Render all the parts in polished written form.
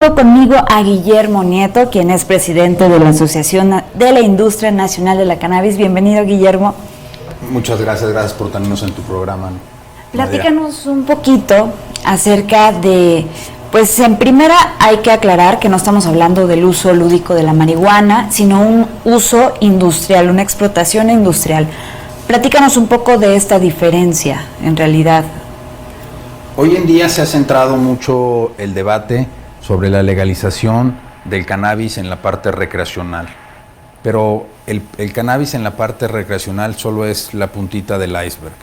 Conmigo a Guillermo Nieto, quien es presidente de la Asociación de la Industria Nacional de la Cannabis. Bienvenido, Guillermo. Muchas gracias por tenernos en tu programa. Platícanos un poquito acerca de, pues en primera hay que aclarar que no estamos hablando del uso lúdico de la marihuana, sino un uso industrial, una explotación industrial. Platícanos un poco de esta diferencia, en realidad. Hoy en día se ha centrado mucho el debate sobre la legalización del cannabis en la parte recreacional. Pero el cannabis en la parte recreacional solo es la puntita del iceberg.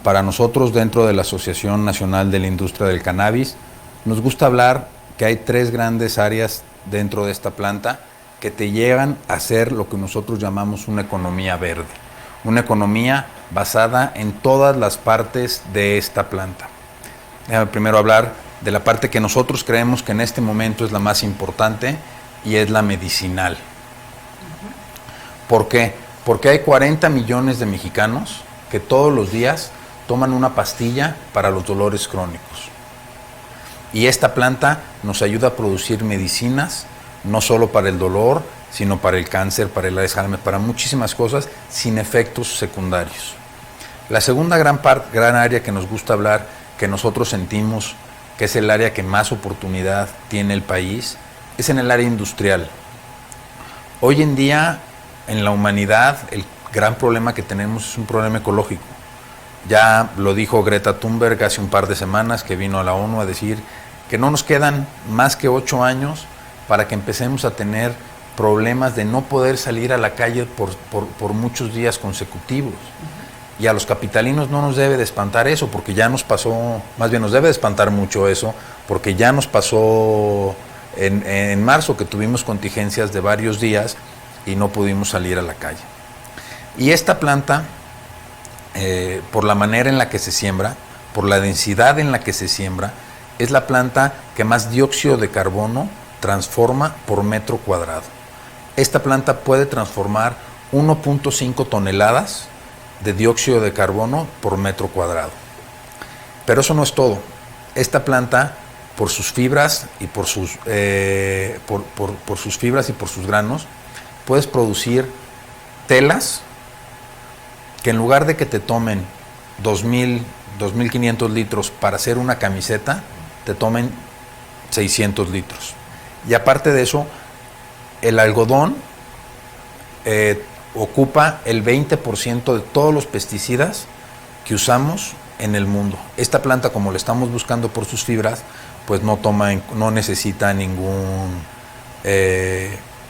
Para nosotros, dentro de la Asociación Nacional de la Industria del Cannabis, nos gusta hablar que hay tres grandes áreas dentro de esta planta que te llevan a ser lo que nosotros llamamos una economía verde. Una economía basada en todas las partes de esta planta. Déjame primero hablar de la parte que nosotros creemos que en este momento es la más importante y es la medicinal. ¿Por qué? Porque hay 40 millones de mexicanos que todos los días toman una pastilla para los dolores crónicos. Y esta planta nos ayuda a producir medicinas, no solo para el dolor, sino para el cáncer, para el Alzheimer, para muchísimas cosas, sin efectos secundarios. La segunda gran área que nos gusta hablar, que nosotros sentimos que es el área que más oportunidad tiene el país, es en el área industrial. Hoy en día, en la humanidad, el gran problema que tenemos es un problema ecológico. Ya lo dijo Greta Thunberg hace un par de semanas, que vino a la ONU a decir que no nos quedan más que 8 años para que empecemos a tener problemas de no poder salir a la calle por muchos días consecutivos. Y a los capitalinos no nos debe de espantar eso, porque ya nos pasó, más bien nos debe de espantar mucho eso, porque ya nos pasó en marzo que tuvimos contingencias de varios días y no pudimos salir a la calle. Y esta planta, por la manera en la que se siembra, por la densidad en la que se siembra, es la planta que más dióxido de carbono transforma por metro cuadrado. Esta planta puede transformar 1.5 toneladas de dióxido de carbono por metro cuadrado. Pero eso no es todo. Esta planta, por sus fibras y por sus fibras y por sus granos, puedes producir telas que en lugar de que te tomen 2.000, 2.500 litros para hacer una camiseta, te tomen 600 litros. Y aparte de eso, el algodón ocupa el 20% de todos los pesticidas que usamos en el mundo. Esta planta, como la estamos buscando por sus fibras, pues no necesita ningún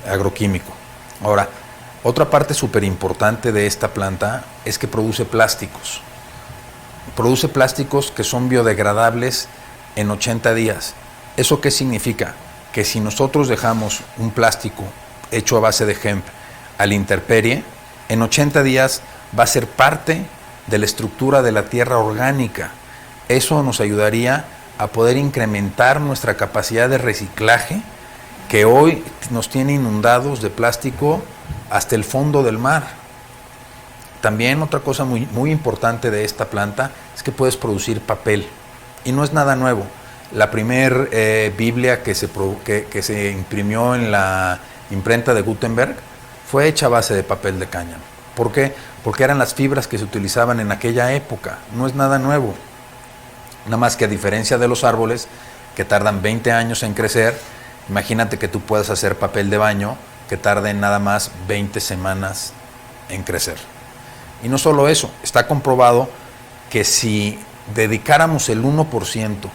agroquímico. Ahora, otra parte súper importante de esta planta es que produce plásticos. Produce plásticos que son biodegradables en 80 días. ¿Eso qué significa? Que si nosotros dejamos un plástico hecho a base de hemp a la intemperie, en 80 días va a ser parte de la estructura de la tierra orgánica. Eso nos ayudaría a poder incrementar nuestra capacidad de reciclaje, que hoy nos tiene inundados de plástico hasta el fondo del mar. También otra cosa muy importante de esta planta es que puedes producir papel, y no es nada nuevo. La primer Biblia que se imprimió en la imprenta de Gutenberg fue hecha a base de papel de cáñamo. ¿Por qué? Porque eran las fibras que se utilizaban en aquella época. No es nada nuevo. Nada más que a diferencia de los árboles, que tardan 20 años en crecer, imagínate que tú puedas hacer papel de baño que tarde nada más 20 semanas en crecer. Y no solo eso, está comprobado que si dedicáramos el 1%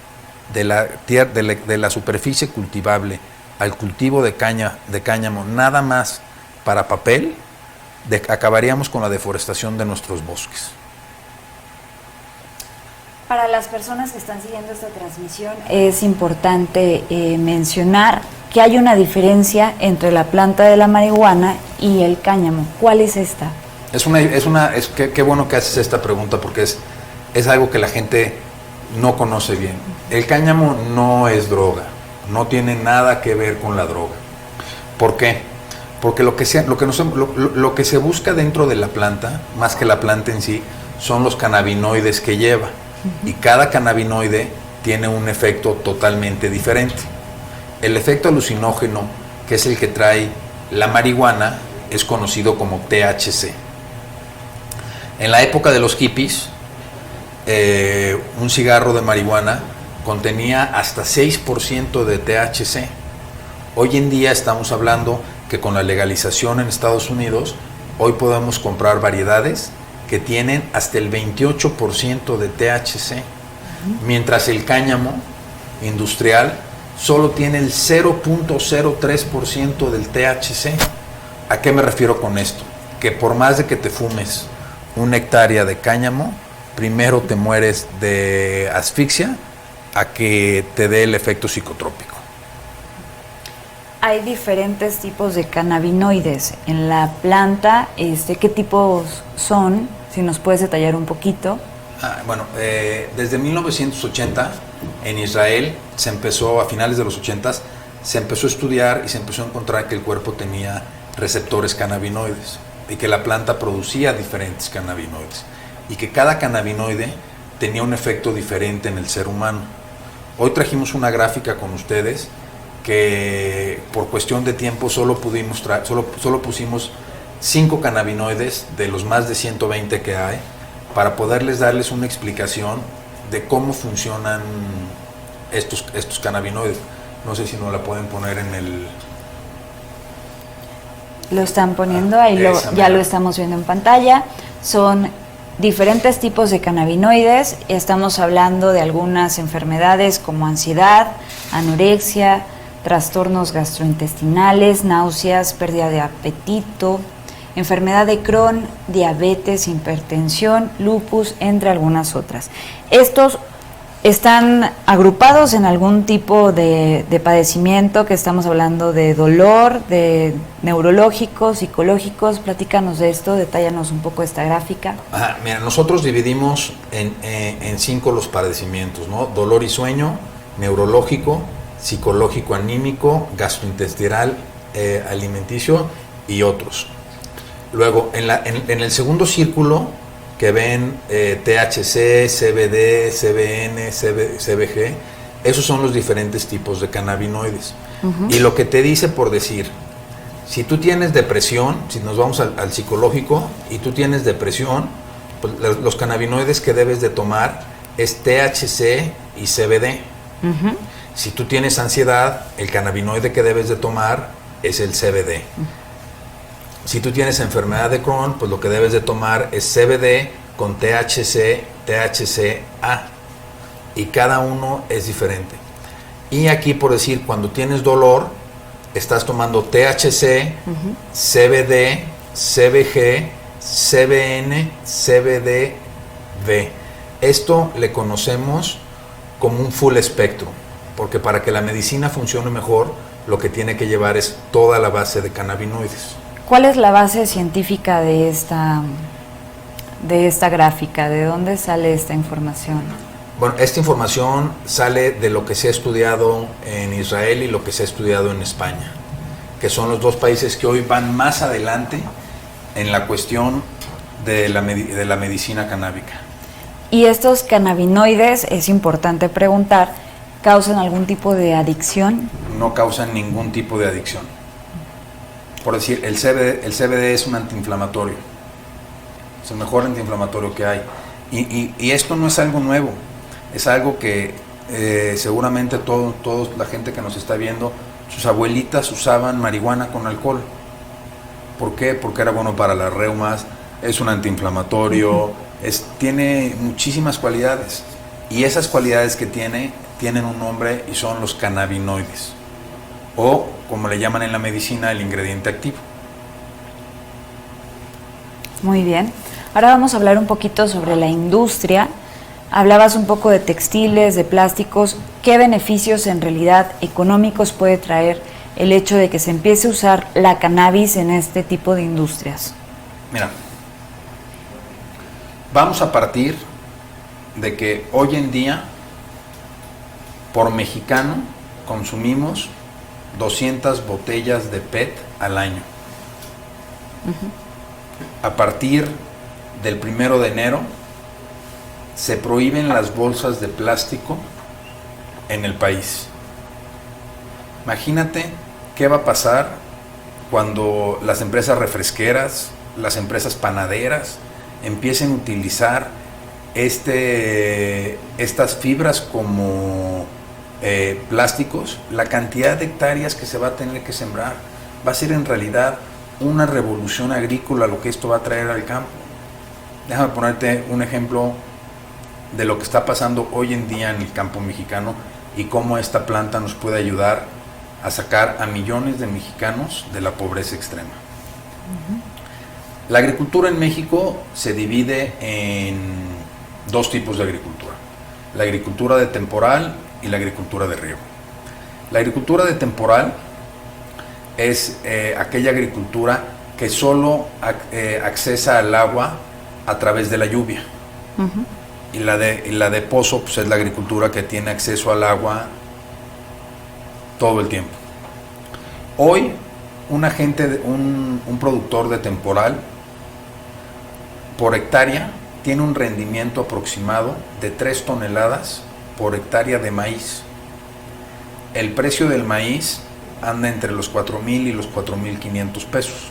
de la superficie cultivable al cultivo de cáñamo, nada más para papel, acabaríamos con la deforestación de nuestros bosques. Para las personas que están siguiendo esta transmisión, es importante mencionar que hay una diferencia entre la planta de la marihuana y el cáñamo. ¿Cuál es esta? Qué bueno que haces esta pregunta, porque es algo que la gente no conoce bien. El cáñamo no es droga, no tiene nada que ver con la droga. ¿Por qué? Porque lo que se busca dentro de la planta, más que la planta en sí, son los cannabinoides que lleva. Y cada cannabinoide tiene un efecto totalmente diferente. El efecto alucinógeno, que es el que trae la marihuana, es conocido como THC. En la época de los hippies, un cigarro de marihuana contenía hasta 6% de THC. Hoy en día estamos hablando que con la legalización en Estados Unidos, hoy podemos comprar variedades que tienen hasta el 28% de THC, mientras el cáñamo industrial solo tiene el 0.03% del THC. ¿A qué me refiero con esto? Que por más de que te fumes una hectárea de cáñamo, primero te mueres de asfixia a que te dé el efecto psicotrópico. Hay diferentes tipos de cannabinoides en la planta. ¿Qué tipos son? Si nos puedes detallar un poquito. Desde 1980 en Israel se empezó, a finales de los 80, se empezó a estudiar y se empezó a encontrar que el cuerpo tenía receptores cannabinoides y que la planta producía diferentes cannabinoides y que cada cannabinoide tenía un efecto diferente en el ser humano. Hoy trajimos una gráfica con ustedes que por cuestión de tiempo solo pusimos 5 cannabinoides de los más de 120 que hay para poderles darles una explicación de cómo funcionan estos cannabinoides. No sé si nos la pueden poner en el... Lo están poniendo, ahí ya lo estamos viendo en pantalla. Son diferentes tipos de cannabinoides. Estamos hablando de algunas enfermedades como ansiedad, anorexia, trastornos gastrointestinales, náuseas, pérdida de apetito, enfermedad de Crohn, diabetes, hipertensión, lupus, entre algunas otras. Estos están agrupados en algún tipo de padecimiento, que estamos hablando de dolor, de neurológicos, psicológicos. Platícanos de esto, detállanos un poco esta gráfica. Mira, nosotros dividimos en 5 los padecimientos, ¿no? Dolor y sueño, neurológico, psicológico, anímico, gastrointestinal, alimenticio y otros. Luego, en el segundo círculo, que ven THC, CBD, CBN, CBG, esos son los diferentes tipos de cannabinoides. Y lo que te dice, por decir, si tú tienes depresión, si nos vamos al psicológico, y tú tienes depresión, pues los cannabinoides que debes de tomar es THC y CBD. Si tú tienes ansiedad, el cannabinoide que debes de tomar es el CBD. Si tú tienes enfermedad de Crohn, pues lo que debes de tomar es CBD con THC, THCA, y cada uno es diferente. Y aquí, por decir, cuando tienes dolor, estás tomando THC, CBD, CBG, CBN, CBDV. Esto le conocemos como un full espectro, porque para que la medicina funcione mejor, lo que tiene que llevar es toda la base de cannabinoides. ¿Cuál es la base científica de esta gráfica? ¿De dónde sale esta información? Bueno, esta información sale de lo que se ha estudiado en Israel y lo que se ha estudiado en España, que son los 2 países que hoy van más adelante en la cuestión de la medicina canábica. ¿Y estos cannabinoides, es importante preguntar, causan algún tipo de adicción? No causan ningún tipo de adicción. Por decir, el CBD es un antiinflamatorio. Es el mejor antiinflamatorio que hay. Y esto no es algo nuevo. Es algo que seguramente toda la gente que nos está viendo, sus abuelitas usaban marihuana con alcohol. ¿Por qué? Porque era bueno para las reumas, es un antiinflamatorio, tiene muchísimas cualidades. Y esas cualidades que tienen un nombre y son los cannabinoides. O, como le llaman en la medicina, el ingrediente activo. Muy bien. Ahora vamos a hablar un poquito sobre la industria. Hablabas un poco de textiles, de plásticos. ¿Qué beneficios en realidad económicos puede traer el hecho de que se empiece a usar la cannabis en este tipo de industrias? Mira, vamos a partir de que hoy en día, por mexicano, consumimos 200 botellas de PET al año. A partir del 1 de enero se prohíben las bolsas de plástico en el país. Imagínate qué va a pasar cuando las empresas refresqueras, las empresas panaderas empiecen a utilizar estas fibras como plásticos. La cantidad de hectáreas que se va a tener que sembrar va a ser en realidad una revolución agrícola lo que esto va a traer al campo. Déjame ponerte un ejemplo de lo que está pasando hoy en día en el campo mexicano y cómo esta planta nos puede ayudar a sacar a millones de mexicanos de la pobreza extrema. La agricultura en México se divide en dos tipos de agricultura: la agricultura de temporal y la agricultura de riego. La agricultura de temporal es aquella agricultura que solo accesa al agua a través de la lluvia. Y la de pozo, pues, es la agricultura que tiene acceso al agua todo el tiempo. Hoy, un productor de temporal por hectárea tiene un rendimiento aproximado de 3 toneladas por hectárea de maíz. El precio del maíz anda entre los 4,000 y los 4,500 pesos.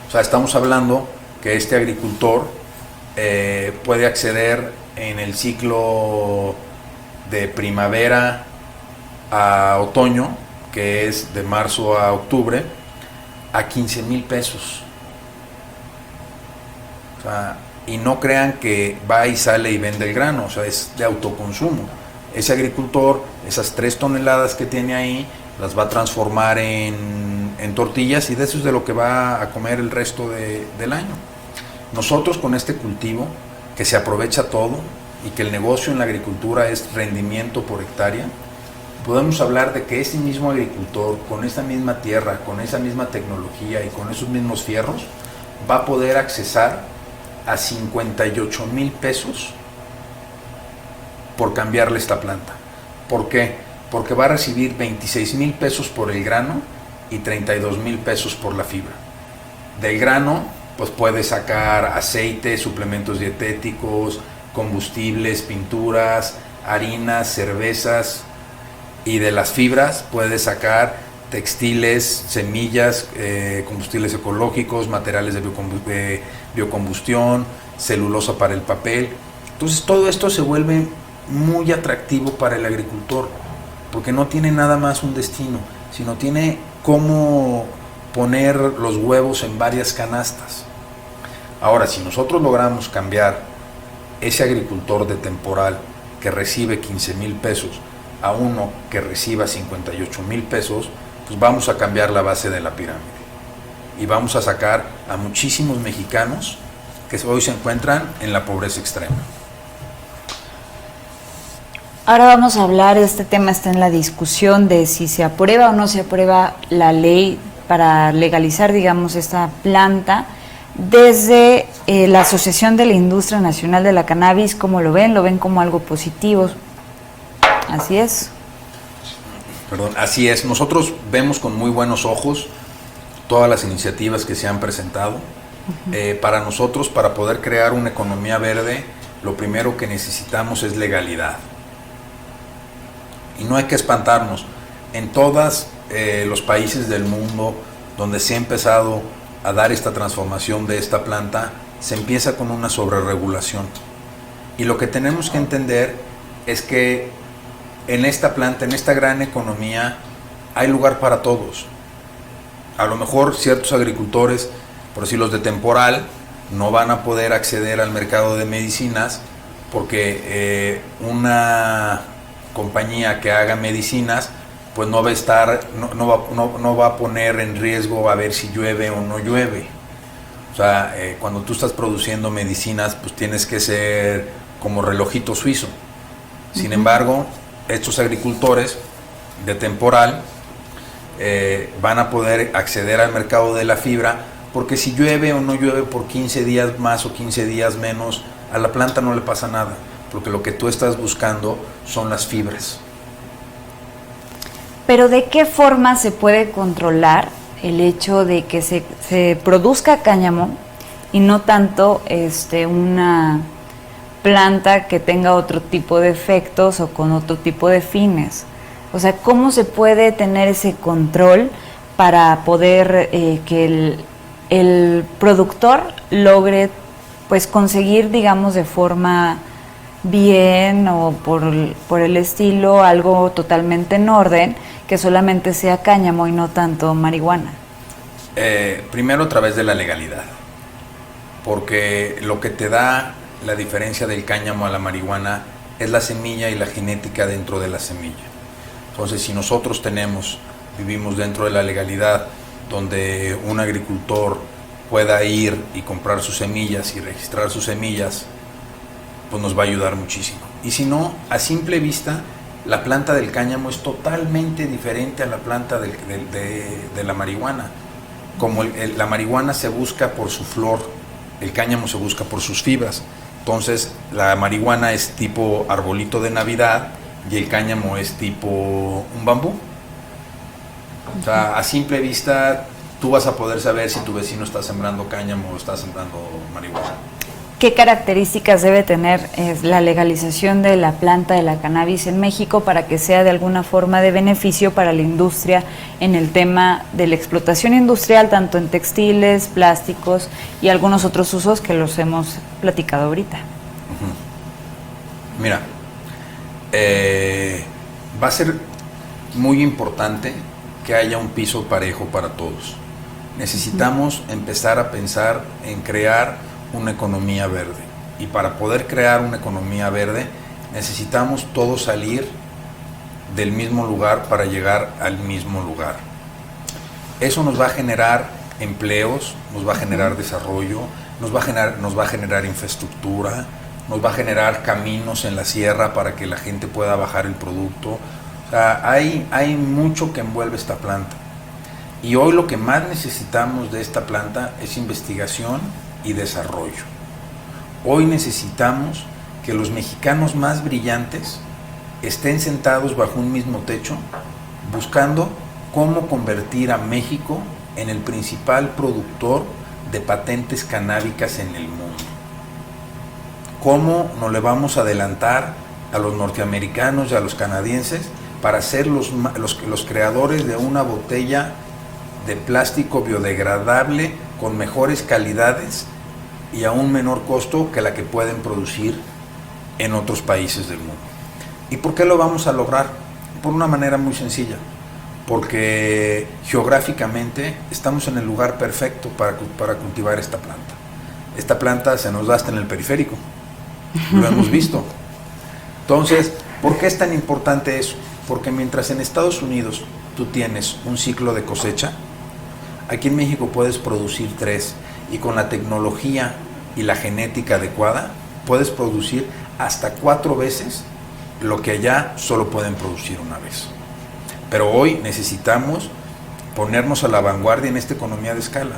O sea, estamos hablando que este agricultor puede acceder en el ciclo de primavera a otoño, que es de marzo a octubre, a 15,000 pesos. O sea, y no crean que va y sale y vende el grano, o sea, es de autoconsumo. Ese agricultor, esas 3 toneladas que tiene ahí, las va a transformar en tortillas, y de eso es de lo que va a comer el resto del año. Nosotros, con este cultivo, que se aprovecha todo y que el negocio en la agricultura es rendimiento por hectárea, podemos hablar de que ese mismo agricultor, con esa misma tierra, con esa misma tecnología y con esos mismos fierros, va a poder accesar a 58,000 pesos por cambiarle esta planta. ¿Por qué? Porque va a recibir 26,000 pesos por el grano y 32,000 pesos por la fibra. Del grano, pues puede sacar aceite, suplementos dietéticos, combustibles, pinturas, harinas, cervezas, y de las fibras puede sacar textiles, semillas, combustibles ecológicos, materiales de biocombustión, celulosa para el papel. Entonces todo esto se vuelve muy atractivo para el agricultor, porque no tiene nada más un destino, sino tiene cómo poner los huevos en varias canastas. Ahora, si nosotros logramos cambiar ese agricultor de temporal que recibe 15,000 pesos a uno que reciba 58,000 pesos, pues vamos a cambiar la base de la pirámide y vamos a sacar a muchísimos mexicanos que hoy se encuentran en la pobreza extrema. Ahora vamos a hablar, este tema está en la discusión de si se aprueba o no se aprueba la ley para legalizar, digamos, esta planta. Desde la Asociación de la Industria Nacional de la Cannabis, ¿cómo lo ven? ¿Lo ven como algo positivo? Así es. Perdón, así es. Nosotros vemos con muy buenos ojos todas las iniciativas que se han presentado. Para nosotros, para poder crear una economía verde, lo primero que necesitamos es legalidad. Y no hay que espantarnos. En todos los países del mundo donde se ha empezado a dar esta transformación de esta planta, se empieza con una sobreregulación. Y lo que tenemos que entender es que en esta planta, en esta gran economía, hay lugar para todos. A lo mejor ciertos agricultores, por decir los de temporal, no van a poder acceder al mercado de medicinas porque una compañía que haga medicinas pues no va a estar, no va a poner en riesgo a ver si llueve o no llueve. O sea, cuando tú estás produciendo medicinas, pues tienes que ser como relojito suizo. Sin embargo, estos agricultores de temporal van a poder acceder al mercado de la fibra, porque si llueve o no llueve por 15 días más o 15 días menos, a la planta no le pasa nada, porque lo que tú estás buscando son las fibras. Pero ¿de qué forma se puede controlar el hecho de que se produzca cáñamo y no tanto una planta que tenga otro tipo de efectos o con otro tipo de fines? O sea, ¿cómo se puede tener ese control para poder que el productor logre pues conseguir, digamos, de forma bien o por el estilo, algo totalmente en orden, que solamente sea cáñamo y no tanto marihuana? Primero a través de la legalidad, porque lo que te da la diferencia del cáñamo a la marihuana es la semilla y la genética dentro de la semilla. Entonces, si nosotros vivimos dentro de la legalidad, donde un agricultor pueda ir y comprar sus semillas y registrar sus semillas, pues nos va a ayudar muchísimo. Y si no, a simple vista, la planta del cáñamo es totalmente diferente a la planta de la marihuana. Como la marihuana se busca por su flor, el cáñamo se busca por sus fibras. Entonces, la marihuana es tipo arbolito de Navidad y el cáñamo es tipo un bambú. O sea, a simple vista, tú vas a poder saber si tu vecino está sembrando cáñamo o está sembrando marihuana. ¿Qué características debe tener la legalización de la planta de la cannabis en México para que sea de alguna forma de beneficio para la industria en el tema de la explotación industrial, tanto en textiles, plásticos y algunos otros usos que los hemos platicado ahorita? Mira, va a ser muy importante que haya un piso parejo para todos. Necesitamos empezar a pensar en crear una economía verde, y para poder crear una economía verde necesitamos todos salir del mismo lugar para llegar al mismo lugar. Eso nos va a generar empleos, nos va a generar desarrollo, nos va a generar infraestructura, nos va a generar caminos en la sierra para que la gente pueda bajar el producto. O sea, hay mucho que envuelve esta planta, y hoy lo que más necesitamos de esta planta es investigación y desarrollo. Hoy necesitamos que los mexicanos más brillantes estén sentados bajo un mismo techo buscando cómo convertir a México en el principal productor de patentes canábicas en el mundo. ¿Cómo no le vamos a adelantar a los norteamericanos y a los canadienses para ser los creadores de una botella de plástico biodegradable con mejores calidades y a un menor costo que la que pueden producir en otros países del mundo? ¿Y por qué lo vamos a lograr? Por una manera muy sencilla, porque geográficamente estamos en el lugar perfecto para cultivar esta planta. Esta planta se nos da hasta en el periférico, lo hemos visto. Entonces, ¿por qué es tan importante eso? Porque mientras en Estados Unidos tú tienes un ciclo de cosecha, aquí en México puedes producir 3, y con la tecnología y la genética adecuada puedes producir hasta 4 veces lo que allá solo pueden producir una vez. Pero hoy necesitamos ponernos a la vanguardia en esta economía de escala.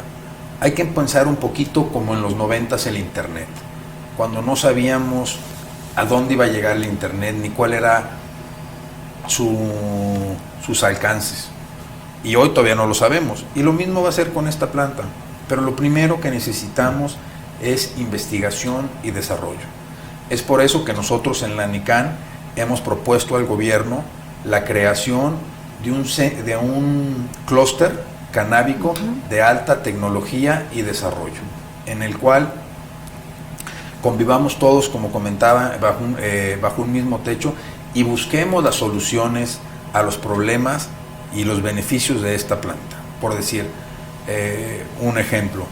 Hay que pensar un poquito como en los 90s el Internet, cuando no sabíamos a dónde iba a llegar el Internet ni cuál era sus alcances. Y hoy todavía no lo sabemos. Y lo mismo va a ser con esta planta. Pero lo primero que necesitamos es investigación y desarrollo. Es por eso que nosotros en la NICAN hemos propuesto al gobierno la creación de un clúster canábico de alta tecnología y desarrollo, en el cual convivamos todos, como comentaba, bajo un mismo techo, y busquemos las soluciones a los problemas y los beneficios de esta planta. Por decir, un ejemplo,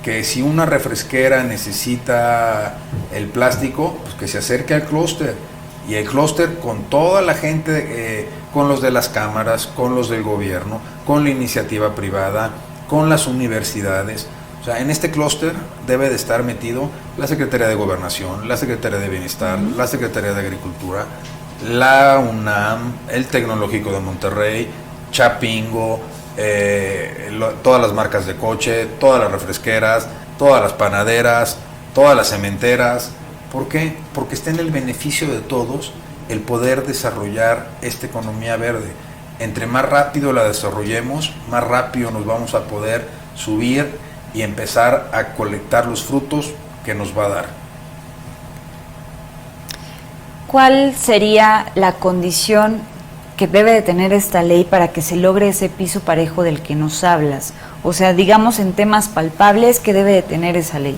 que si una refresquera necesita el plástico, pues que se acerque al clúster, y el clúster con toda la gente, con los de las cámaras, con los del gobierno, con la iniciativa privada, con las universidades. O sea, en este clúster debe de estar metido la Secretaría de Gobernación, la Secretaría de Bienestar, la Secretaría de Agricultura, la UNAM, el Tecnológico de Monterrey, Chapingo, todas las marcas de coche, todas las refresqueras, todas las panaderas, todas las cementeras. ¿Por qué? Porque está en el beneficio de todos el poder desarrollar esta economía verde. Entre más rápido la desarrollemos, más rápido nos vamos a poder subir y empezar a colectar los frutos que nos va a dar. ¿Cuál sería la condición que debe de tener esta ley para que se logre ese piso parejo del que nos hablas? O sea, digamos en temas palpables, ¿qué debe de tener esa ley?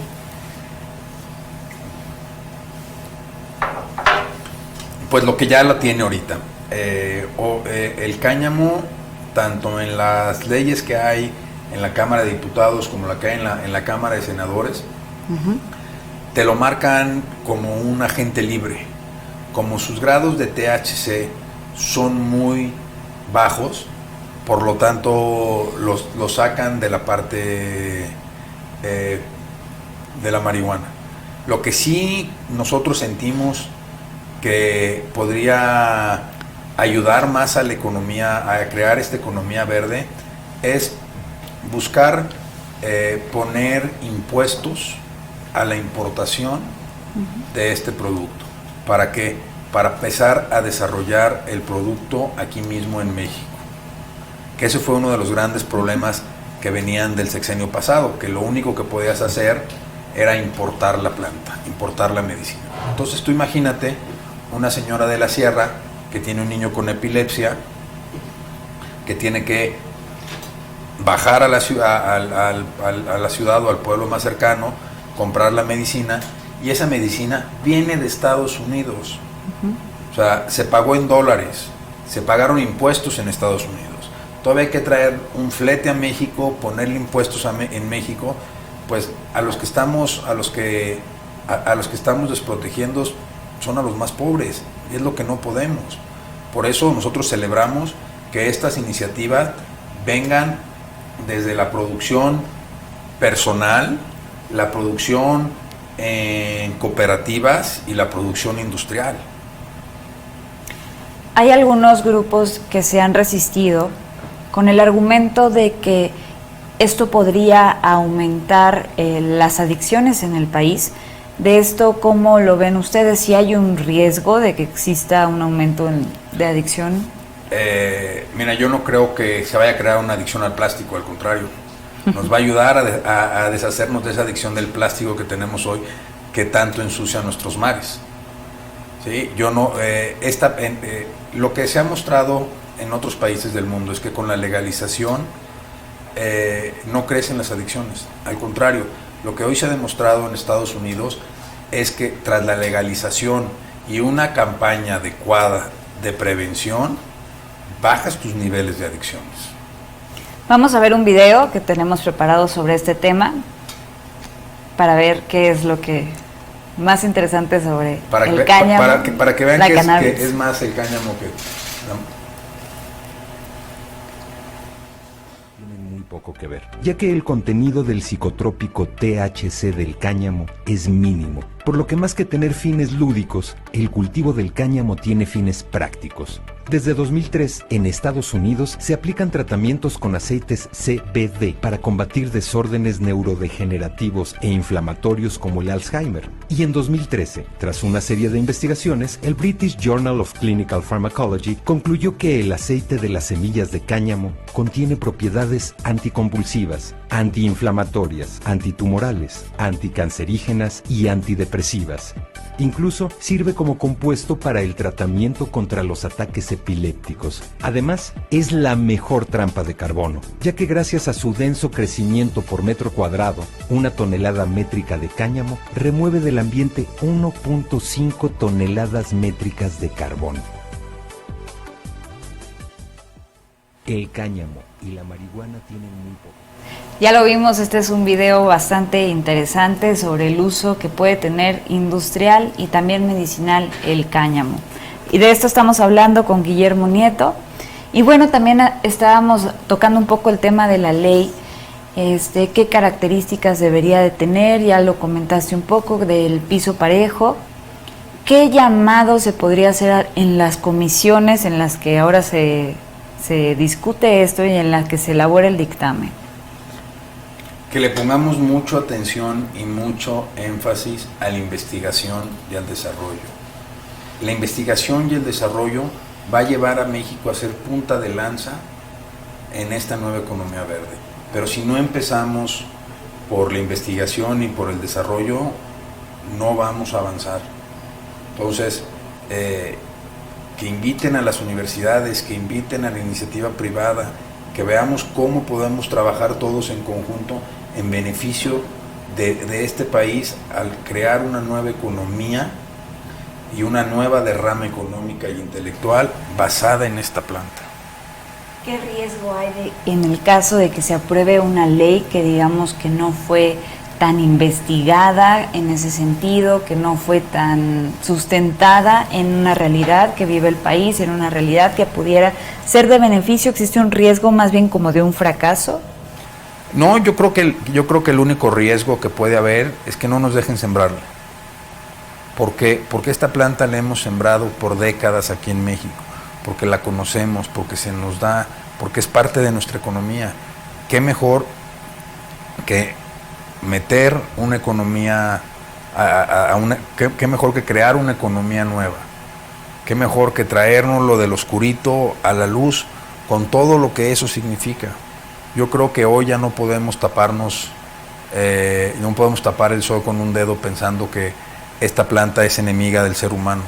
Pues lo que ya la tiene ahorita. El cáñamo, tanto en las leyes que hay en la Cámara de Diputados como la que hay en la Cámara de Senadores, te lo marcan como un agente libre. Como sus grados de THC son muy bajos, por lo tanto los sacan de la parte de la marihuana. Lo que sí nosotros sentimos que podría ayudar más a la economía, a crear esta economía verde, es buscar poner impuestos a la importación de este producto. ¿Para qué? Para empezar a desarrollar el producto aquí mismo en México. Que ese fue uno de los grandes problemas que venían del sexenio pasado, que lo único que podías hacer era importar la planta, importar la medicina. Entonces tú imagínate una señora de la sierra que tiene un niño con epilepsia, que tiene que bajar a la ciudad o al pueblo más cercano, comprar la medicina, y esa medicina viene de Estados Unidos. O sea, se pagó en dólares, se pagaron impuestos en Estados Unidos. Todavía hay que traer un flete a México, ponerle impuestos en México. Pues a los que estamos desprotegiendo son a los más pobres, y es lo que no podemos. Por eso nosotros celebramos que estas iniciativas vengan desde la producción personal, la producción en cooperativas y la producción industrial. Hay algunos grupos que se han resistido con el argumento de que esto podría aumentar las adicciones en el país. De esto, ¿cómo lo ven ustedes? ¿Si hay un riesgo de que exista un aumento de adicción? Mira, yo no creo que se vaya a crear una adicción al plástico, al contrario. Nos va a ayudar a deshacernos de esa adicción del plástico que tenemos hoy, que tanto ensucia nuestros mares. ¿Sí? Lo que se ha mostrado en otros países del mundo es que con la legalización no crecen las adicciones. Al contrario, lo que hoy se ha demostrado en Estados Unidos es que tras la legalización y una campaña adecuada de prevención, bajas tus niveles de adicciones. Vamos a ver un video que tenemos preparado sobre este tema para ver qué es lo que más interesante sobre el cáñamo. Para que vean que es más el cáñamo que... Poco que ver, ya que el contenido del psicotrópico THC del cáñamo es mínimo, por lo que más que tener fines lúdicos, el cultivo del cáñamo tiene fines prácticos. Desde 2003, en Estados Unidos, se aplican tratamientos con aceites CBD para combatir desórdenes neurodegenerativos e inflamatorios como el Alzheimer. Y en 2013, tras una serie de investigaciones, el British Journal of Clinical Pharmacology concluyó que el aceite de las semillas de cáñamo contiene propiedades anticonvulsivas, antiinflamatorias, antitumorales, anticancerígenas y antidepresivas. Incluso sirve como compuesto para el tratamiento contra los ataques epilépticos. Además, es la mejor trampa de carbono, ya que gracias a su denso crecimiento por metro cuadrado, una tonelada métrica de cáñamo remueve del ambiente 1.5 toneladas métricas de carbono. El cáñamo y la marihuana tienen muy poco. Ya lo vimos, este es un video bastante interesante sobre el uso que puede tener industrial y también medicinal el cáñamo. Y de esto estamos hablando con Guillermo Nieto. Y bueno, también estábamos tocando un poco el tema de la ley, qué características debería de tener, ya lo comentaste un poco, del piso parejo. ¿Qué llamado se podría hacer en las comisiones en las que ahora se discute esto y en las que se elabora el dictamen? Que le pongamos mucha atención y mucho énfasis a la investigación y al desarrollo. La investigación y el desarrollo va a llevar a México a ser punta de lanza en esta nueva economía verde. Pero si no empezamos por la investigación y por el desarrollo, no vamos a avanzar. Entonces, que inviten a las universidades, que inviten a la iniciativa privada, que veamos cómo podemos trabajar todos en conjunto en beneficio de este país al crear una nueva economía y una nueva derrama económica e intelectual basada en esta planta. ¿Qué riesgo hay en el caso de que se apruebe una ley que digamos que no fue tan investigada en ese sentido, que no fue tan sustentada en una realidad que vive el país, en una realidad que pudiera ser de beneficio? ¿Existe un riesgo más bien como de un fracaso? No, yo creo que el único riesgo que puede haber es que no nos dejen sembrarla. Porque esta planta la hemos sembrado por décadas aquí en México, porque la conocemos, porque se nos da, porque es parte de nuestra economía. ¿Qué mejor que meter una economía qué mejor que crear una economía nueva? Qué mejor que traernos lo del oscurito a la luz con todo lo que eso significa. Yo creo que hoy ya no podemos taparnos, no podemos tapar el sol con un dedo pensando que esta planta es enemiga del ser humano.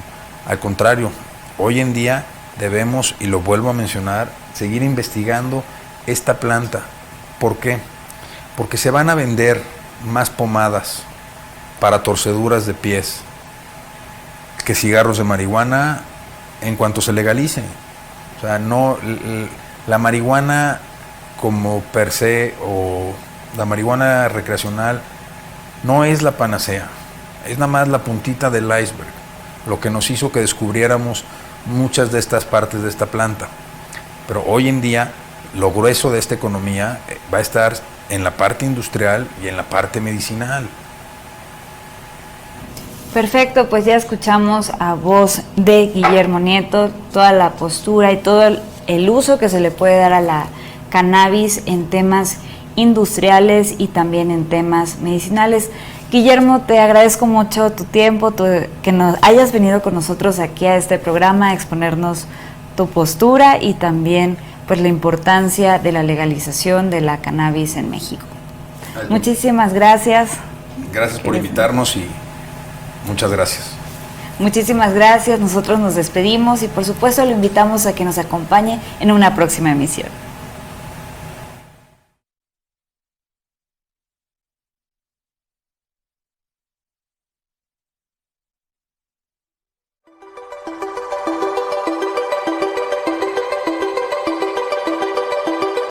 Al contrario, hoy en día debemos, y lo vuelvo a mencionar, seguir investigando esta planta. ¿Por qué? Porque se van a vender más pomadas para torceduras de pies que cigarros de marihuana en cuanto se legalice. O sea, no, la marihuana como per se, o la marihuana recreacional, no es la panacea, es nada más la puntita del iceberg, lo que nos hizo que descubriéramos muchas de estas partes de esta planta. Pero hoy en día, lo grueso de esta economía va a estar en la parte industrial y en la parte medicinal. Perfecto, pues ya escuchamos a voz de Guillermo Nieto toda la postura y todo el uso que se le puede dar a la cannabis en temas industriales y también en temas medicinales. Guillermo, te agradezco mucho tu tiempo, que nos hayas venido con nosotros aquí a este programa a exponernos tu postura y también pues la importancia de la legalización de la cannabis en México. Muchísimas gracias. Gracias por invitarnos y muchas gracias. Muchísimas gracias, nosotros nos despedimos y por supuesto lo invitamos a que nos acompañe en una próxima emisión.